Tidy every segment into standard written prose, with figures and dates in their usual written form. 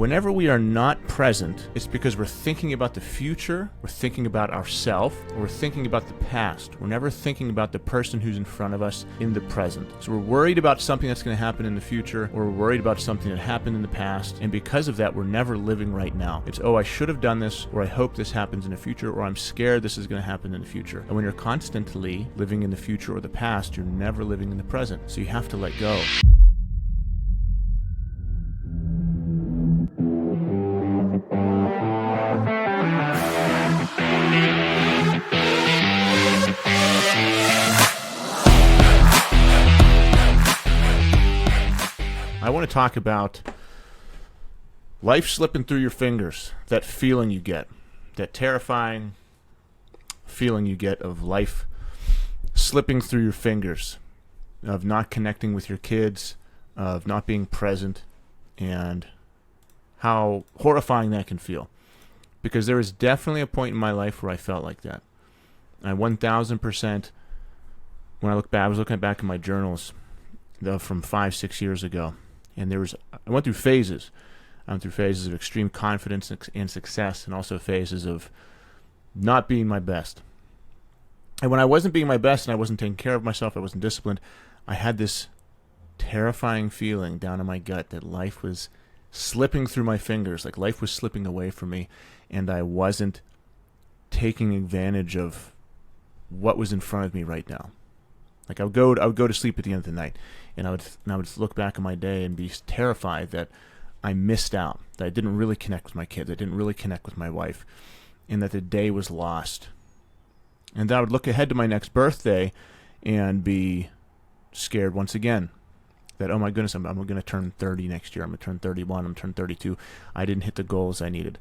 Whenever we are not present, it's because we're thinking about the future, we're thinking about ourselves, or we're thinking about the past. We're never thinking about the person who's in front of us in the present. So we're worried about something that's going to happen in the future, or we're worried about something that happened in the past, and because of that, we're never living right now. It's, oh, I should have done this, or I hope this happens in the future, or I'm scared this is going to happen in the future. And when you're constantly living in the future or the past, you're never living in the present. So you have to let go. I want to talk about life slipping through your fingers, that feeling you get, that terrifying feeling you get of life slipping through your fingers, of not connecting with your kids, of not being present, and how horrifying that can feel. Because there was definitely a point in my life where I felt like that. I 1000%, when I look back, I was looking back in my journals from 5-6 years ago. And I went through phases. I went through phases of extreme confidence and success, and also phases of not being my best. And when I wasn't being my best and I wasn't taking care of myself, I wasn't disciplined, I had this terrifying feeling down in my gut that life was slipping through my fingers, like life was slipping away from me, and I wasn't taking advantage of what was in front of me right now. Like I would go to sleep at the end of the night, and I would look back on my day and be terrified that I missed out, that I didn't really connect with my kids, I didn't really connect with my wife, and that the day was lost. And then I would look ahead to my next birthday and be scared once again that, oh my goodness, I'm going to turn 30 next year, I'm going to turn 31, I'm going to turn 32, I didn't hit the goals I needed.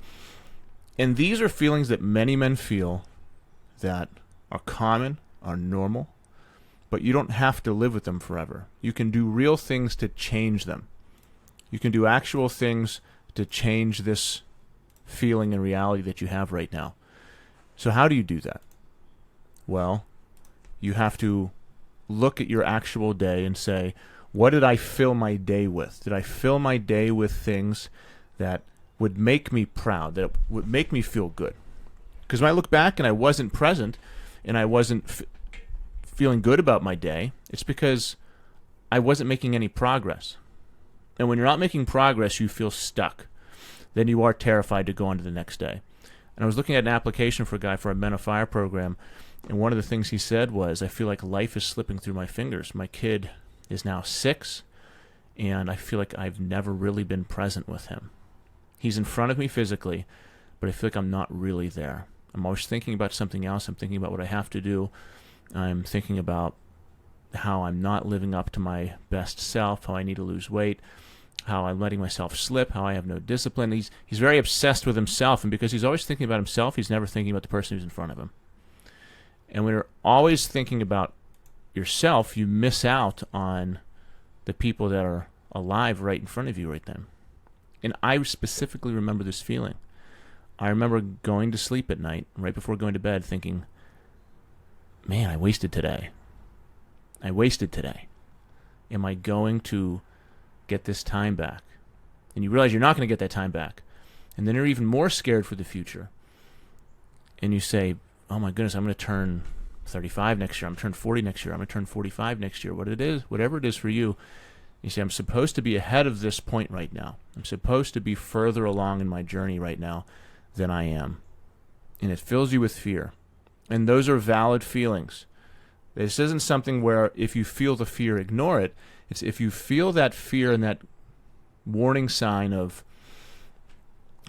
And these are feelings that many men feel that are common, are normal, but you don't have to live with them forever. You can do real things to change them. You can do actual things to change this feeling and reality that you have right now. So how do you do that? Well, you have to look at your actual day and say, what did I fill my day with? Did I fill my day with things that would make me proud, that would make me feel good? Because when I look back and I wasn't present and I wasn't feeling good about my day, it's because I wasn't making any progress. And when you're not making progress, you feel stuck. Then you are terrified to go on to the next day. And I was looking at an application for a guy for a Men of Fire program, and one of the things he said was, I feel like life is slipping through my fingers. My kid is now 6, and I feel like I've never really been present with him. He's in front of me physically, but I feel like I'm not really there. I'm always thinking about something else. I'm thinking about what I have to do. I'm thinking about how I'm not living up to my best self, how I need to lose weight, how I'm letting myself slip, how I have no discipline. He's very obsessed with himself, and because he's always thinking about himself, he's never thinking about the person who's in front of him. And when you're always thinking about yourself, you miss out on the people that are alive right in front of you right then. And I specifically remember this feeling. I remember going to sleep at night, right before going to bed, thinking, man, I wasted today. I wasted today. Am I going to get this time back? And you realize you're not going to get that time back. And then you're even more scared for the future. And you say, oh my goodness, I'm going to turn 35 next year. I'm going to turn 40 next year. I'm going to turn 45 next year. Whatever it is for you, you say, I'm supposed to be ahead of this point right now. I'm supposed to be further along in my journey right now than I am. And it fills you with fear. And those are valid feelings. This isn't something where if you feel the fear, ignore it. It's if you feel that fear and that warning sign of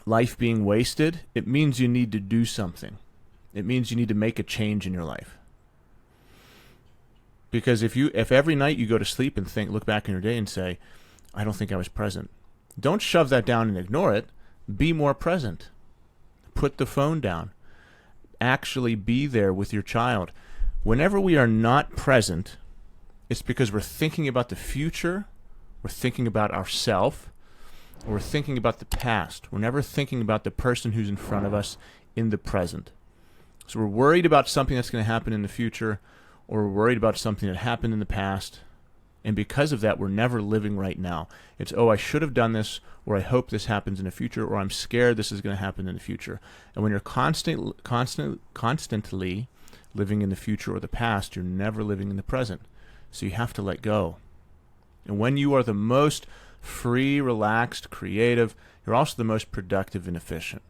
life being wasted, it means you need to do something. It means you need to make a change in your life. Because if every night you go to sleep and look back in your day and say, I don't think I was present, don't shove that down and ignore it. Be more present. Put the phone down. Actually be there with your child. Whenever we are not present, it's because we're thinking about the future, we're thinking about ourselves, or we're thinking about the past. We're never thinking about the person who's in front of us in the present. So we're worried about something that's going to happen in the future, or we're worried about something that happened in the past, And because of that, we're never living right now. It's, oh, I should have done this, or I hope this happens in the future, or I'm scared this is going to happen in the future. And when you're constantly living in the future or the past, you're never living in the present. So you have to let go. And when you are the most free, relaxed, creative, you're also the most productive and efficient.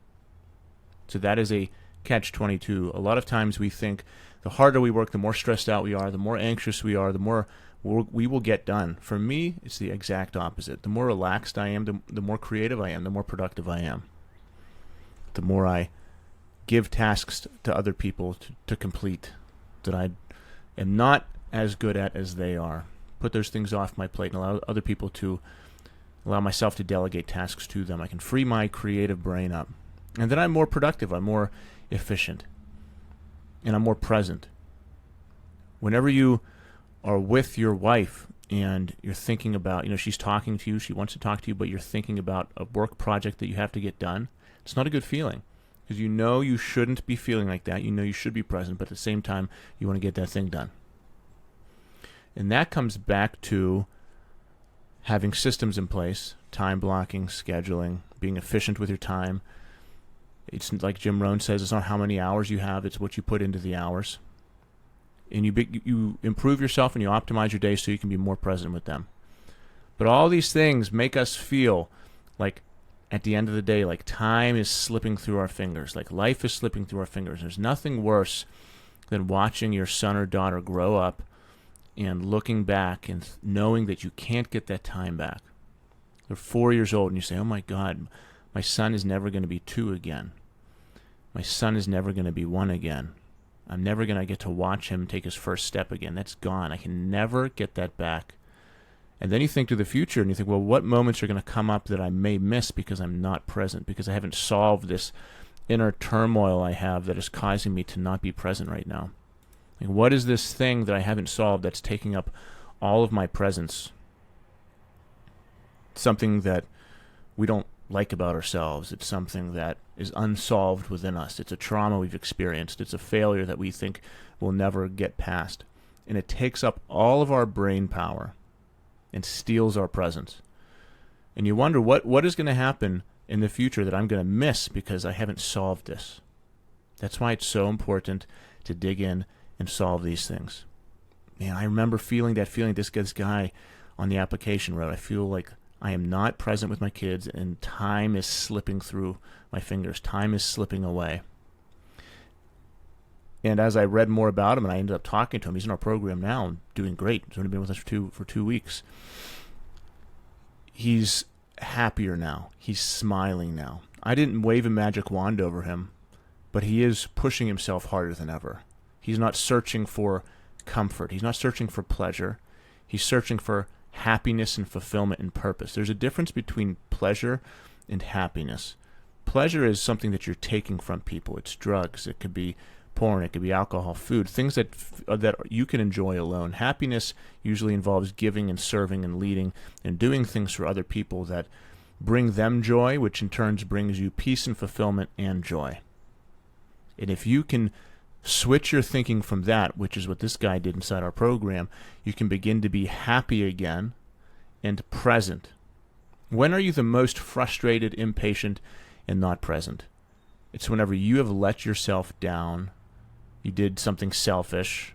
So that is a catch-22. A lot of times we think the harder we work, the more stressed out we are, the more anxious we are, the more we will get done. For me, it's the exact opposite. The more relaxed I am, the more creative I am, the more productive I am. The more I give tasks to other people to complete that I am not as good at as they are. Put those things off my plate and allow other people to allow myself to delegate tasks to them. I can free my creative brain up. And then I'm more productive. I'm more efficient. And I'm more present. Whenever you are with your wife and you're thinking about, she's talking to you, she wants to talk to you, but you're thinking about a work project that you have to get done, it's not a good feeling. Because you shouldn't be feeling like that. You should be present, but at the same time, you want to get that thing done. And that comes back to having systems in place, time blocking, scheduling, being efficient with your time. It's like Jim Rohn says, it's not how many hours you have, it's what you put into the hours. And you improve yourself and you optimize your day so you can be more present with them. But all these things make us feel like, at the end of the day, like time is slipping through our fingers, like life is slipping through our fingers. There's nothing worse than watching your son or daughter grow up and looking back and knowing that you can't get that time back. They're 4 years old and you say, oh my God, my son is never going to be 2 again. My son is never going to be 1 again. I'm never going to get to watch him take his first step again. That's gone. I can never get that back. And then you think to the future and you think, well, what moments are going to come up that I may miss because I'm not present, because I haven't solved this inner turmoil I have that is causing me to not be present right now? Like, what is this thing that I haven't solved that's taking up all of my presence? Something that we don't like about ourselves. It's something that is unsolved within us. It's a trauma we've experienced. It's a failure that we think we'll never get past. And it takes up all of our brain power and steals our presence. And you wonder what is going to happen in the future that I'm going to miss because I haven't solved this. That's why it's so important to dig in and solve these things. Man, I remember feeling that feeling this guy on the application road. I feel like I am not present with my kids and time is slipping through my fingers. Time is slipping away. And as I read more about him and I ended up talking to him, he's in our program now and doing great. He's only been with us for two weeks. He's happier now. He's smiling now. I didn't wave a magic wand over him, but he is pushing himself harder than ever. He's not searching for comfort. He's not searching for pleasure. He's searching for happiness and fulfillment and purpose. There's a difference between pleasure and happiness. Pleasure is something that you're taking from people. It's drugs. It could be porn. It could be alcohol, food, things that you can enjoy alone. Happiness usually involves giving and serving and leading and doing things for other people that bring them joy, which in turn brings you peace and fulfillment and joy. And if you can switch your thinking from that, which is what this guy did inside our program, you can begin to be happy again and present. When are you the most frustrated, impatient, and not present? It's whenever you have let yourself down. You did something selfish.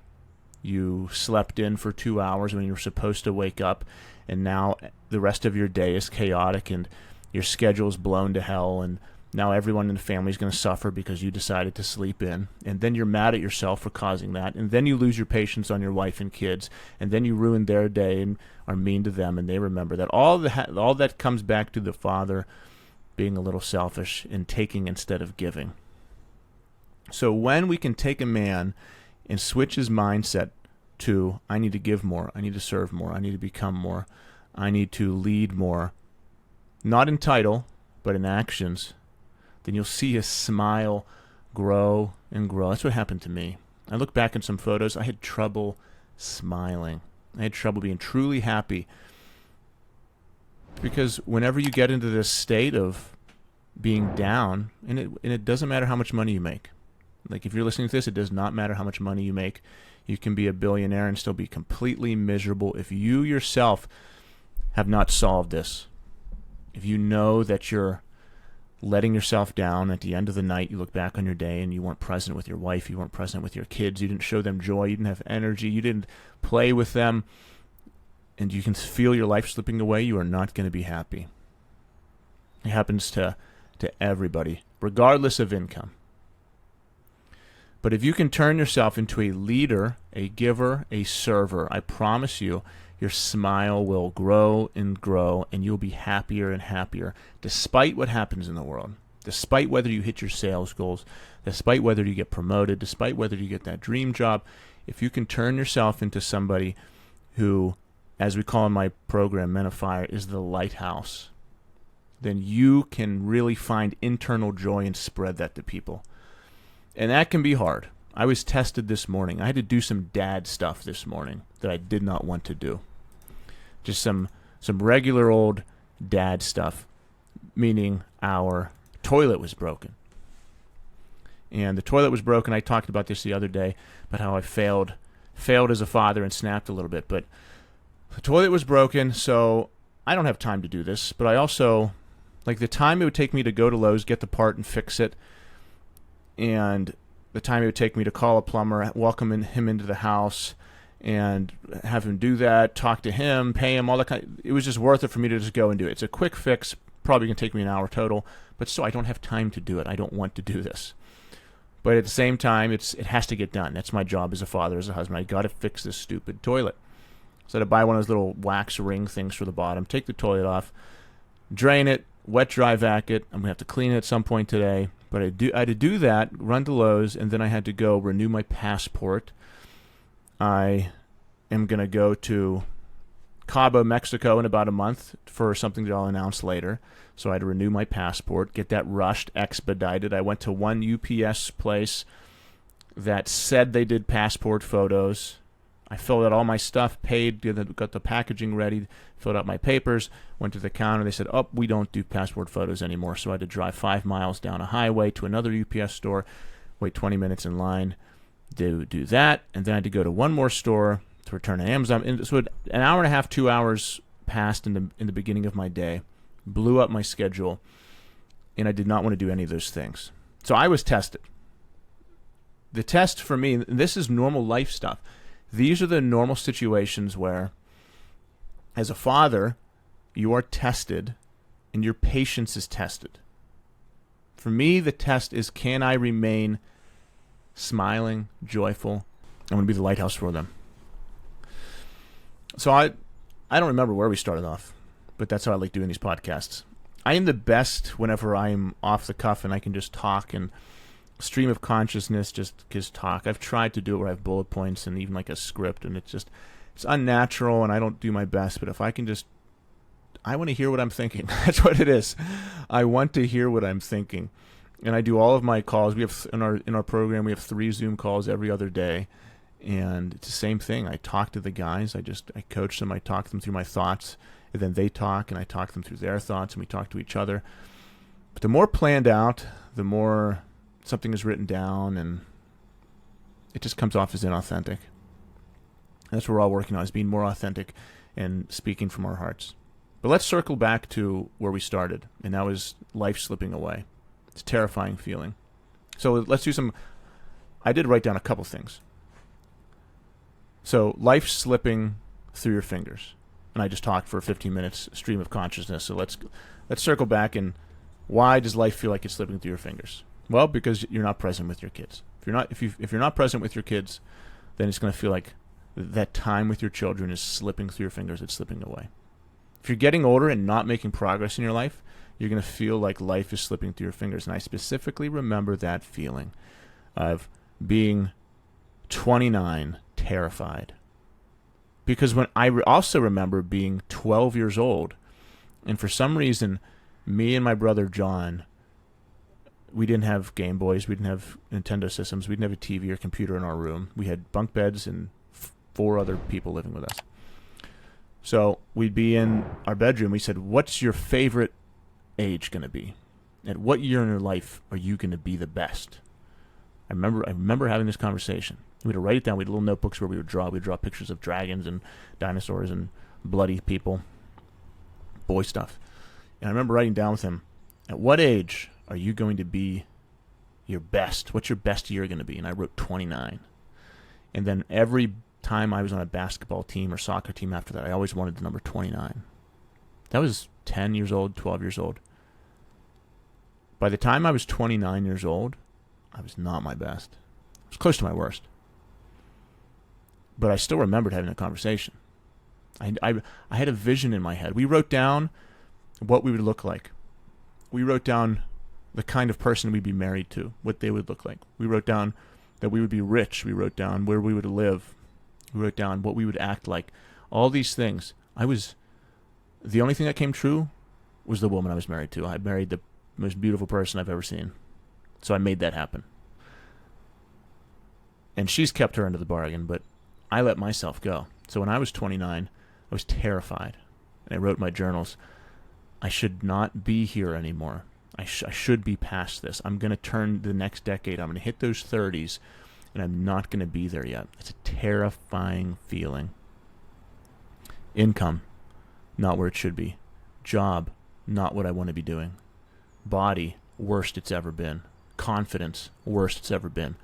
You slept in for 2 hours when you were supposed to wake up, and now the rest of your day is chaotic and your schedule's blown to hell, and now everyone in the family is going to suffer because you decided to sleep in. And then you're mad at yourself for causing that. And then you lose your patience on your wife and kids. And then you ruin their day and are mean to them. And they remember that. All that comes back to the father being a little selfish and taking instead of giving. So when we can take a man and switch his mindset to, I need to give more, I need to serve more, I need to become more, I need to lead more, not in title, but in actions, then you'll see his smile grow and grow. That's what happened to me. I look back at some photos. I had trouble smiling. I had trouble being truly happy. Because whenever you get into this state of being down, and it doesn't matter how much money you make. Like if you're listening to this, it does not matter how much money you make. You can be a billionaire and still be completely miserable if you yourself have not solved this. If you know that you're letting yourself down at the end of the night, you look back on your day and you weren't present with your wife, you weren't present with your kids, you didn't show them joy, you didn't have energy, you didn't play with them, and you can feel your life slipping away, you are not going to be happy. It happens to everybody, regardless of income. But if you can turn yourself into a leader, a giver, a server, I promise you, your smile will grow and grow, and you'll be happier and happier, despite what happens in the world, despite whether you hit your sales goals, despite whether you get promoted, despite whether you get that dream job. If you can turn yourself into somebody who, as we call in my program, Men of Fire, is the lighthouse, then you can really find internal joy and spread that to people. And that can be hard. I was tested this morning. I had to do some dad stuff this morning that I did not want to do. Just some regular old dad stuff, meaning our toilet was broken. And the toilet was broken. I talked about this the other day, about how I failed as a father and snapped a little bit. But the toilet was broken, so I don't have time to do this. But I also, like the time it would take me to go to Lowe's, get the part and fix it, and the time it would take me to call a plumber, welcome him into the house, and have him do that, talk to him, pay him, all that kind. It was just worth it for me to just go and do it. It's a quick fix, probably going to take me an hour total, but still I don't have time to do it. I don't want to do this. But at the same time, it has to get done. That's my job as a father, as a husband. I got to fix this stupid toilet. So I had to buy one of those little wax ring things for the bottom, take the toilet off, drain it, wet dry vac it. I'm going to have to clean it at some point today. But I had to do that, run to Lowe's, and then I had to go renew my passport. I am going to go to Cabo, Mexico in about a month for something that I'll announce later. So I had to renew my passport, get that rushed, expedited. I went to one UPS place that said they did passport photos. I filled out all my stuff, paid, got the packaging ready, filled out my papers, went to the counter. They said, oh, we don't do passport photos anymore. So I had to drive 5 miles down a highway to another UPS store, wait 20 minutes in line to do that, and then I had to go to one more store to return an Amazon. And so an hour and a half, 2 hours passed in the beginning of my day, blew up my schedule, and I did not want to do any of those things. So I was tested. The test for me, and this is normal life stuff, these are the normal situations where, as a father, you are tested and your patience is tested. For me, the test is, can I remain smiling, joyful? I'm going to be the lighthouse for them. So I don't remember where we started off, but that's how I like doing these podcasts. I am the best whenever I'm off the cuff and I can just talk and stream of consciousness, just talk. I've tried to do it where I have bullet points and even like a script, and it's unnatural and I don't do my best. But if I can I want to hear what I'm thinking. That's what it is. I want to hear what I'm thinking. And I do all of my calls. We have in our program, we have 3 Zoom calls every other day. And it's the same thing. I talk to the guys. I coach them. I talk them through my thoughts. And then they talk, and I talk them through their thoughts, and we talk to each other. But the more planned out, the more something is written down, and it just comes off as inauthentic. That's what we're all working on, is being more authentic and speaking from our hearts. But let's circle back to where we started, and that was life slipping away. It's a terrifying feeling. So let's do some... I did write down a couple things. So life slipping through your fingers. And I just talked for 15 minutes, stream of consciousness. So let's circle back, and why does life feel like it's slipping through your fingers? Well, because you're not present with your kids. If you're not present with your kids, then it's going to feel like that time with your children is slipping through your fingers. It's slipping away. If you're getting older and not making progress in your life, you're going to feel like life is slipping through your fingers. And I specifically remember that feeling of being 29, terrified. Because when I also remember being 12 years old, and for some reason, me and my brother John, we didn't have Game Boys, we didn't have Nintendo systems, we didn't have a TV or computer in our room. We had bunk beds and 4 other people living with us. So we'd be in our bedroom. We said, what's your favorite age going to be? At what year in your life are you going to be the best? I remember having this conversation. We would write it down. We had little notebooks where we would draw. We'd draw pictures of dragons and dinosaurs and bloody people, boy stuff. And I remember writing down with him, at what age are you going to be your best? What's your best year going to be? And I wrote 29. And then every time I was on a basketball team or soccer team after that, I always wanted the number 29. That was 10 years old, 12 years old. By the time I was 29 years old, I was not my best. I was close to my worst. But I still remembered having a conversation. I had a vision in my head. We wrote down what we would look like. We wrote down the kind of person we'd be married to, what they would look like. We wrote down that we would be rich. We wrote down where we would live. We wrote down what we would act like. All these things. The only thing that came true was the woman I was married to. I married the most beautiful person I've ever seen. So I made that happen. And she's kept her end of the bargain, but I let myself go. So when I was 29, I was terrified. And I wrote in my journals, I should not be here anymore. I should be past this. I'm going to turn the next decade. I'm going to hit those 30s, and I'm not going to be there yet. It's a terrifying feeling. Income, not where it should be. Job, not what I want to be doing. Body, worst it's ever been. Confidence, worst it's ever been.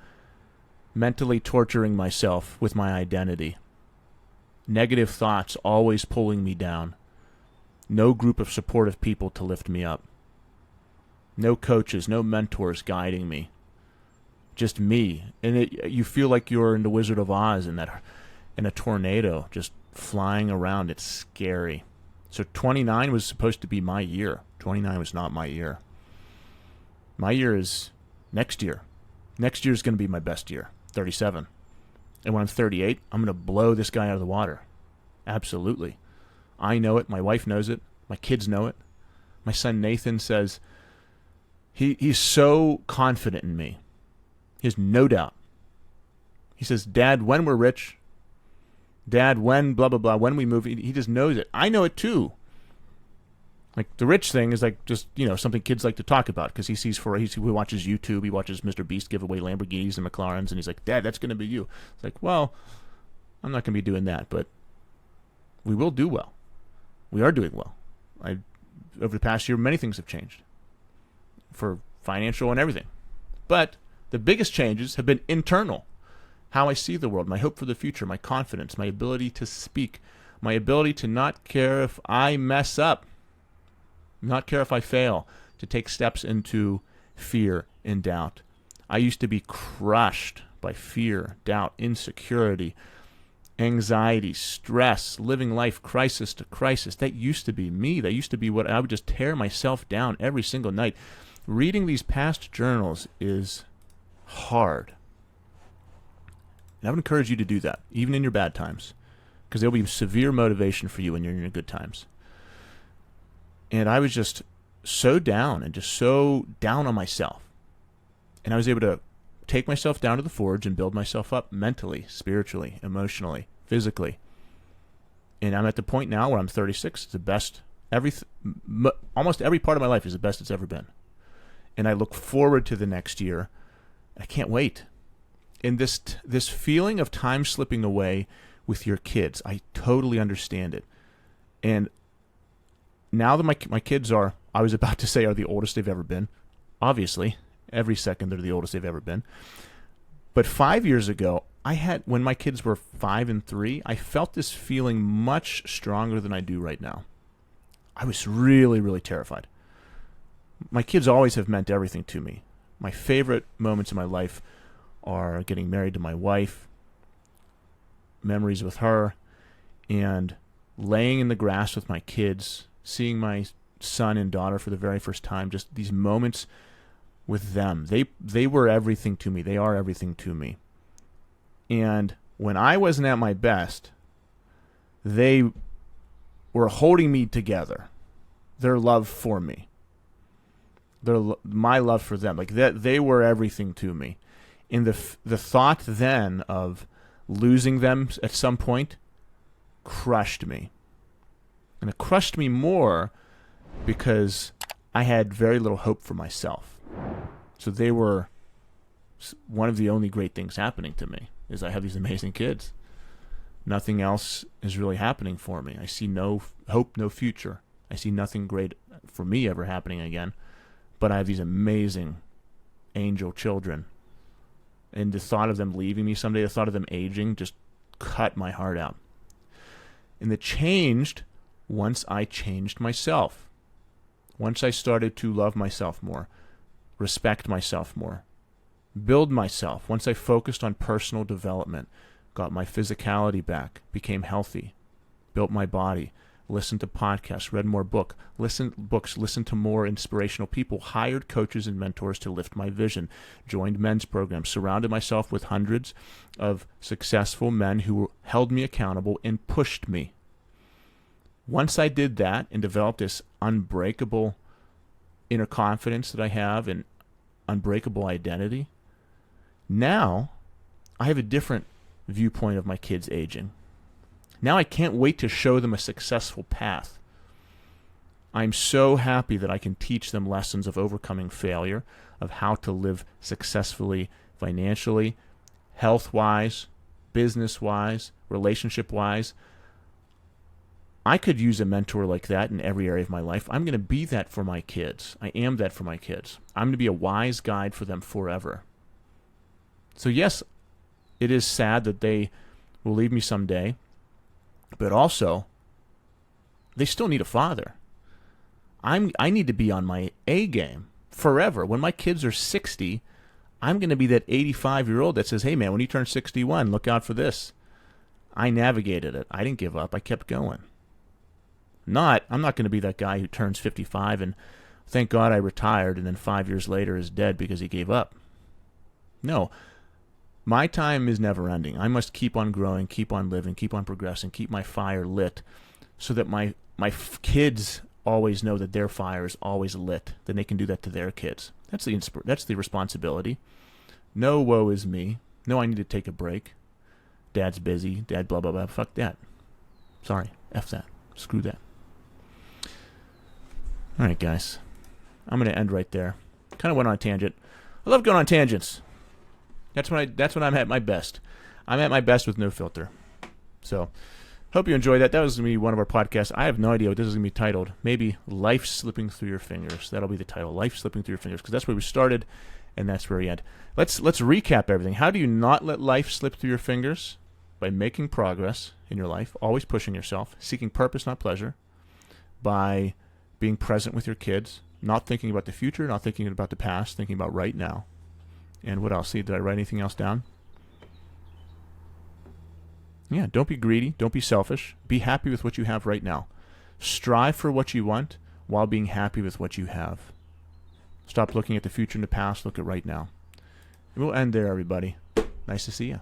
Mentally torturing myself with my identity. Negative thoughts always pulling me down. No group of supportive people to lift me up. No coaches, no mentors guiding me. Just me. And you feel like you're in the Wizard of Oz in a tornado, just flying around. It's scary. So 29 was supposed to be my year. 29 was not my year. My year is next year. Next year is going to be my best year, 37. And when I'm 38, I'm going to blow this guy out of the water. Absolutely. I know it. My wife knows it. My kids know it. My son Nathan says, he's so confident in me. He has no doubt. He says, Dad, when we're rich, Dad, when blah, blah, blah, when we move, he just knows it. I know it too. Like the rich thing is like just, something kids like to talk about because he watches YouTube, he watches Mr. Beast give away Lamborghinis and McLarens, and he's like, Dad, that's going to be you. It's like, well, I'm not going to be doing that, but we will do well. We are doing well. Over the past year, many things have changed for financial and everything. But the biggest changes have been internal. How I see the world, my hope for the future, my confidence, my ability to speak, my ability to not care if I mess up, not care if I fail, to take steps into fear and doubt. I used to be crushed by fear, doubt, insecurity, anxiety, stress, living life crisis to crisis. That used to be me. That used to be what I would just tear myself down every single night. Reading these past journals is hard. And I would encourage you to do that, even in your bad times, because there will be severe motivation for you when you're in your good times. And I was just so down and just so down on myself. And I was able to take myself down to the forge and build myself up mentally, spiritually, emotionally, physically. And I'm at the point now where I'm 36. It's the best. Almost every part of my life is the best it's ever been. And I look forward to the next year. I can't wait. And this feeling of time slipping away with your kids, I totally understand it. And now that my kids are, I was about to say, are the oldest they've ever been. Obviously, every second they're the oldest they've ever been. But 5 years ago, when my kids were 5 and 3, I felt this feeling much stronger than I do right now. I was really, really terrified. My kids always have meant everything to me. My favorite moments in my life are getting married to my wife, memories with her, and laying in the grass with my kids, seeing my son and daughter for the very first time, just these moments with them. They were everything to me. They are everything to me. And when I wasn't at my best, they were holding me together. Their love for me. My love for them. Like that, they were everything to me. And the thought then of losing them at some point crushed me. And it crushed me more because I had very little hope for myself. So they were one of the only great things happening to me is I have these amazing kids. Nothing else is really happening for me. I see no hope, no future. I see nothing great for me ever happening again. But I have these amazing angel children. And the thought of them leaving me someday, the thought of them aging, just cut my heart out. And it changed once I changed myself. Once I started to love myself more, respect myself more, build myself. Once I focused on personal development, got my physicality back, became healthy, built my body, listened to podcasts, read more books, listened to more inspirational people, hired coaches and mentors to lift my vision, joined men's programs, surrounded myself with hundreds of successful men who held me accountable and pushed me. Once I did that and developed this unbreakable inner confidence that I have and unbreakable identity, now I have a different viewpoint of my kids aging. Now I can't wait to show them a successful path. I'm so happy that I can teach them lessons of overcoming failure, of how to live successfully financially, health-wise, business-wise, relationship-wise. I could use a mentor like that in every area of my life. I'm going to be that for my kids. I am that for my kids. I'm going to be a wise guide for them forever. So yes, it is sad that they will leave me someday, but also they still need a father. I need to be on my A game forever. When my kids are 60, I'm going to be that 85-year-old that says, hey man, when you turn 61, look out for this. I navigated it. I didn't give up. I kept going. I'm not going to be that guy who turns 55 and thank God I retired and then 5 years later is dead because he gave up. No. My time is never ending. I must keep on growing, keep on living, keep on progressing, keep my fire lit so that my kids always know that their fire is always lit. Then they can do that to their kids. That's the responsibility. No woe is me. No, I need to take a break. Dad's busy. Dad blah, blah, blah. Fuck that. Sorry. F that. Screw that. All right, guys. I'm going to end right there. Kind of went on a tangent. I love going on tangents. That's when I'm at my best. I'm at my best with no filter. So, hope you enjoyed that. That was going to be one of our podcasts. I have no idea what this is going to be titled. Maybe Life Slipping Through Your Fingers. That'll be the title. Life Slipping Through Your Fingers. Because that's where we started, and that's where we end. Let's recap everything. How do you not let life slip through your fingers? By making progress in your life, always pushing yourself, seeking purpose, not pleasure, by being present with your kids, not thinking about the future, not thinking about the past, thinking about right now. And what else? See, did I write anything else down? Yeah, don't be greedy. Don't be selfish. Be happy with what you have right now. Strive for what you want while being happy with what you have. Stop looking at the future and the past. Look at right now. And we'll end there, everybody. Nice to see you.